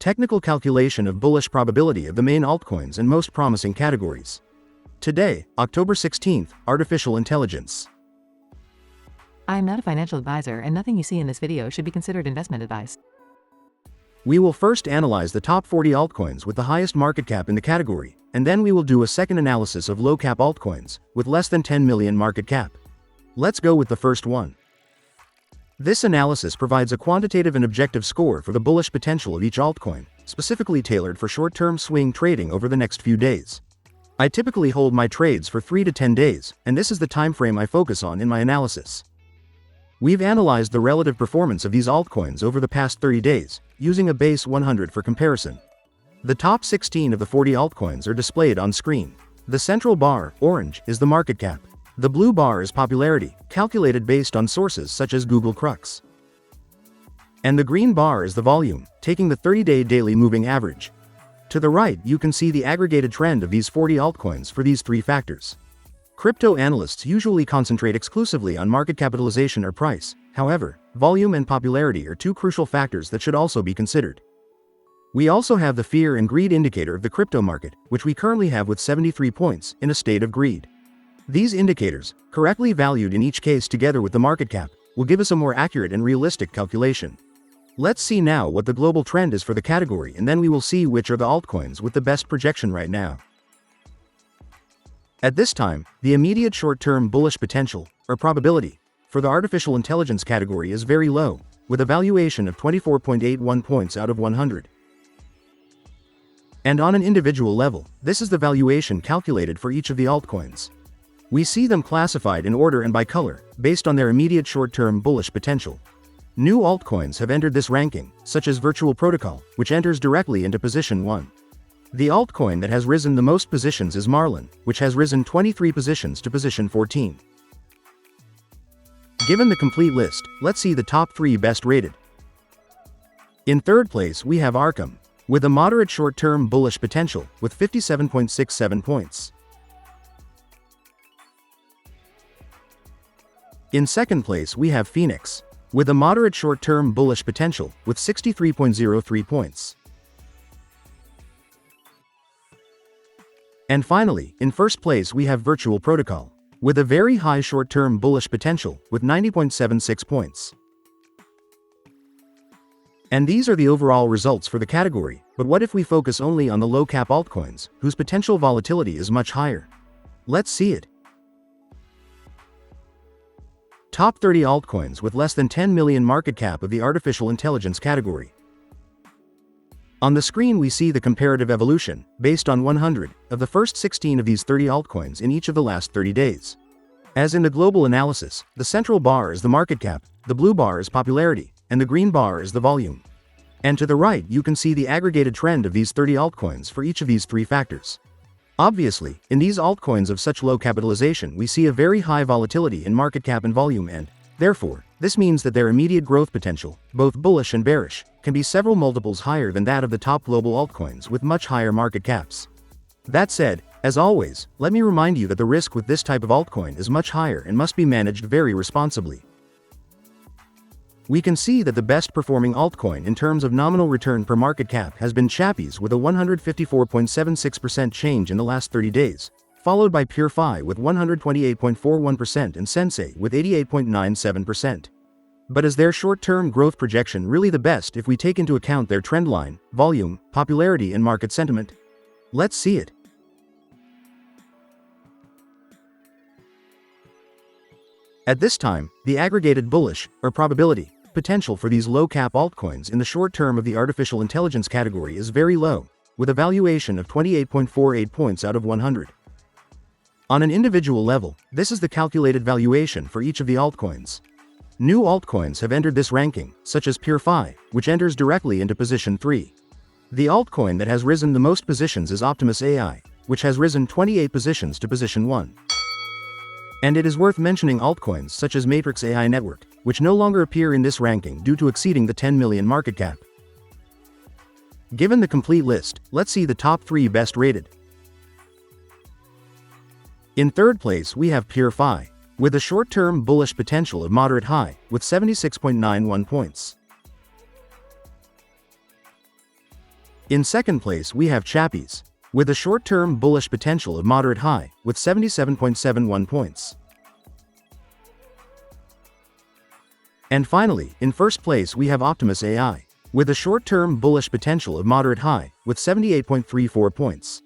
Technical calculation of bullish probability of the main altcoins and most promising categories. Today, October 16th, Artificial Intelligence. I am not a financial advisor and nothing you see in this video should be considered investment advice. We will first analyze the top 40 altcoins with the highest market cap in the category, and then we will do a second analysis of low-cap altcoins with less than 10 million market cap. Let's go with the first one. This analysis provides a quantitative and objective score for the bullish potential of each altcoin, specifically tailored for short-term swing trading over the next few days. I typically hold my trades for 3 to 10 days, and this is the time frame I focus on in my analysis. We've analyzed the relative performance of these altcoins over the past 30 days, using a base 100 for comparison. The top 16 of the 40 altcoins are displayed on screen. The central bar, orange, is the market cap. The blue bar is popularity, calculated based on sources such as Google Crux. And the green bar is the volume, taking the 30-day daily moving average. To the right, you can see the aggregated trend of these 40 altcoins for these three factors. Crypto analysts usually concentrate exclusively on market capitalization or price. However, volume and popularity are two crucial factors that should also be considered. We also have the fear and greed indicator of the crypto market, which we currently have with 73 points in a state of greed. These indicators, correctly valued in each case together with the market cap, will give us a more accurate and realistic calculation. Let's see now what the global trend is for the category, and then we will see which are the altcoins with the best projection right now. At this time, the immediate short-term bullish potential, or probability, for the artificial intelligence category is very low, with a valuation of 24.81 points out of 100. And on an individual level, this is the valuation calculated for each of the altcoins. We see them classified in order and by color, based on their immediate short-term bullish potential. New altcoins have entered this ranking, such as Virtual Protocol, which enters directly into position 1. The altcoin that has risen the most positions is Marlin, which has risen 23 positions to position 14. Given the complete list, let's see the top 3 best rated. In third place we have Arkham, with a moderate short-term bullish potential, with 57.67 points. In second place we have Phoenix, with a moderate short-term bullish potential, with 63.03 points. And finally, in first place we have Virtual Protocol, with a very high short-term bullish potential, with 90.76 points. And these are the overall results for the category, but what if we focus only on the low-cap altcoins, whose potential volatility is much higher? Let's see it. Top 30 altcoins with less than 10 million market cap of the artificial intelligence category. On the screen we see the comparative evolution, based on 100, of the first 16 of these 30 altcoins in each of the last 30 days. As in the global analysis, the central bar is the market cap, the blue bar is popularity, and the green bar is the volume. And to the right you can see the aggregated trend of these 30 altcoins for each of these three factors. Obviously, in these altcoins of such low capitalization we see a very high volatility in market cap and volume, and, therefore, this means that their immediate growth potential, both bullish and bearish, can be several multiples higher than that of the top global altcoins with much higher market caps. That said, as always, let me remind you that the risk with this type of altcoin is much higher and must be managed very responsibly. We can see that the best performing altcoin in terms of nominal return per market cap has been Chappyz with a 154.76% change in the last 30 days, followed by PureFi with 128.41% and Sensei with 88.97%. But is their short-term growth projection really the best if we take into account their trendline, volume, popularity and market sentiment? Let's see it. At this time, the aggregated bullish, or probability, potential for these low-cap altcoins in the short term of the artificial intelligence category is very low, with a valuation of 28.48 points out of 100. On an individual level, this is the calculated valuation for each of the altcoins. New altcoins have entered this ranking, such as PureFi, which enters directly into position 3. The altcoin that has risen the most positions is Optimus AI, which has risen 28 positions to position 1. And it is worth mentioning altcoins such as Matrix AI Network, which no longer appear in this ranking due to exceeding the 10 million market cap. Given the complete list, let's see the top 3 best rated. In third place we have PureFi, with a short-term bullish potential of moderate high, with 76.91 points. In second place we have Chappyz, with a short-term bullish potential of moderate high, with 77.71 points. And finally, in first place we have Optimus AI, with a short-term bullish potential of moderate high, with 78.34 points.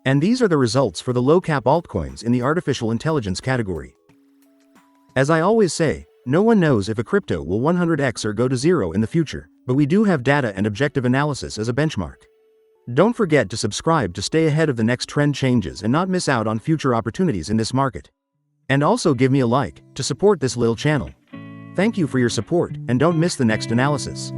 And these are the results for the low-cap altcoins in the artificial intelligence category. As I always say, no one knows if a crypto will 100x or go to zero in the future, but we do have data and objective analysis as a benchmark. Don't forget to subscribe to stay ahead of the next trend changes and not miss out on future opportunities in this market. And also give me a like to support this little channel. Thank you for your support, and don't miss the next analysis.